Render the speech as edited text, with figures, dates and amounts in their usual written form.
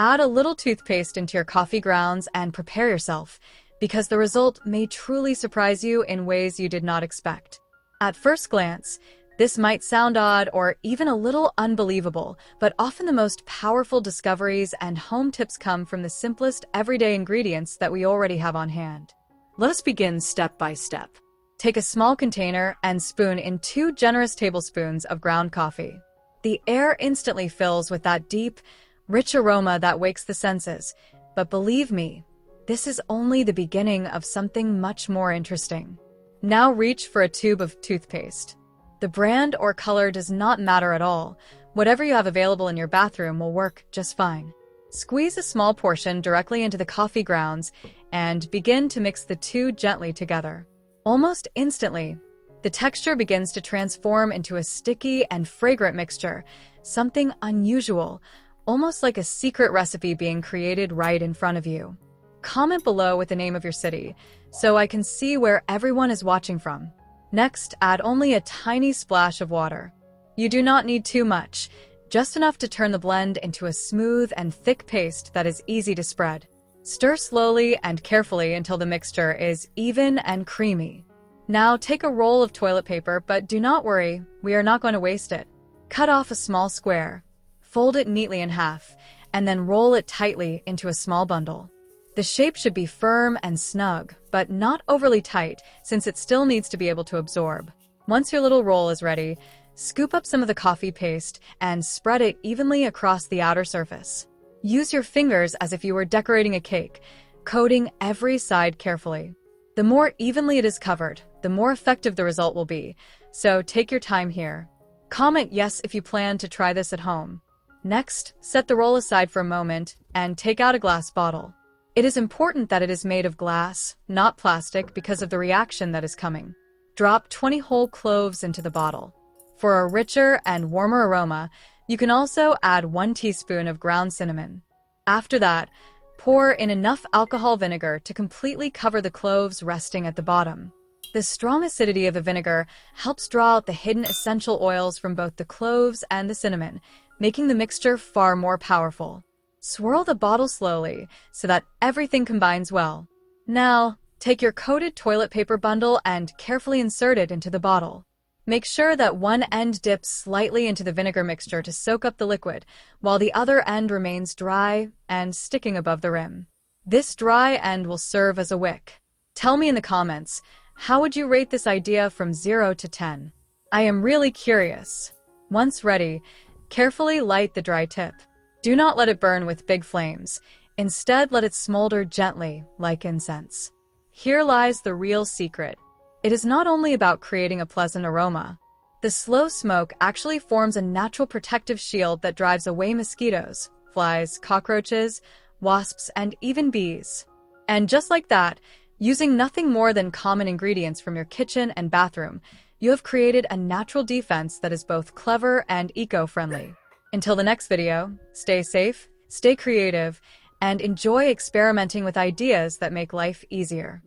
Add a little toothpaste into your coffee grounds and prepare yourself, because the result may truly surprise you in ways you did not expect. At first glance, this might sound odd or even a little unbelievable, but often the most powerful discoveries and home tips come from the simplest everyday ingredients that we already have on hand. Let us begin step by step. Take a small container and spoon in 2 generous tablespoons of ground coffee. The air instantly fills with that deep, rich aroma that wakes the senses. But believe me, this is only the beginning of something much more interesting. Now reach for a tube of toothpaste. The brand or color does not matter at all. Whatever you have available in your bathroom will work just fine. Squeeze a small portion directly into the coffee grounds and begin to mix the two gently together. Almost instantly, the texture begins to transform into a sticky and fragrant mixture, something unusual, almost like a secret recipe being created right in front of you. Comment below with the name of your city, so I can see where everyone is watching from. Next, add only a tiny splash of water. You do not need too much, just enough to turn the blend into a smooth and thick paste that is easy to spread. Stir slowly and carefully until the mixture is even and creamy. Now take a roll of toilet paper, but do not worry, we are not going to waste it. Cut off a small square, fold it neatly in half, and then roll it tightly into a small bundle. The shape should be firm and snug, but not overly tight, since it still needs to be able to absorb. Once your little roll is ready, scoop up some of the coffee paste and spread it evenly across the outer surface. Use your fingers as if you were decorating a cake, coating every side carefully. The more evenly it is covered, the more effective the result will be, so take your time here. Comment yes if you plan to try this at home. Next, set the roll aside for a moment and take out a glass bottle. It is important that it is made of glass, not plastic, because of the reaction that is coming. Drop 20 whole cloves into the bottle. For a richer and warmer aroma, you can also add 1 teaspoon of ground cinnamon. After that, pour in enough alcohol vinegar to completely cover the cloves resting at the bottom. The strong acidity of the vinegar helps draw out the hidden essential oils from both the cloves and the cinnamon, making the mixture far more powerful. Swirl the bottle slowly so that everything combines well. Now, take your coated toilet paper bundle and carefully insert it into the bottle. Make sure that one end dips slightly into the vinegar mixture to soak up the liquid, while the other end remains dry and sticking above the rim. This dry end will serve as a wick. Tell me in the comments, how would you rate this idea from 0 to 10? I am really curious. Once ready, carefully light the dry tip. Do not let it burn with big flames. Instead, let it smolder gently, like incense. Here lies the real secret. It is not only about creating a pleasant aroma. The slow smoke actually forms a natural protective shield that drives away mosquitoes, flies, cockroaches, wasps, and even bees. And just like that, using nothing more than common ingredients from your kitchen and bathroom, you have created a natural defense that is both clever and eco-friendly. Until the next video, stay safe, stay creative, and enjoy experimenting with ideas that make life easier.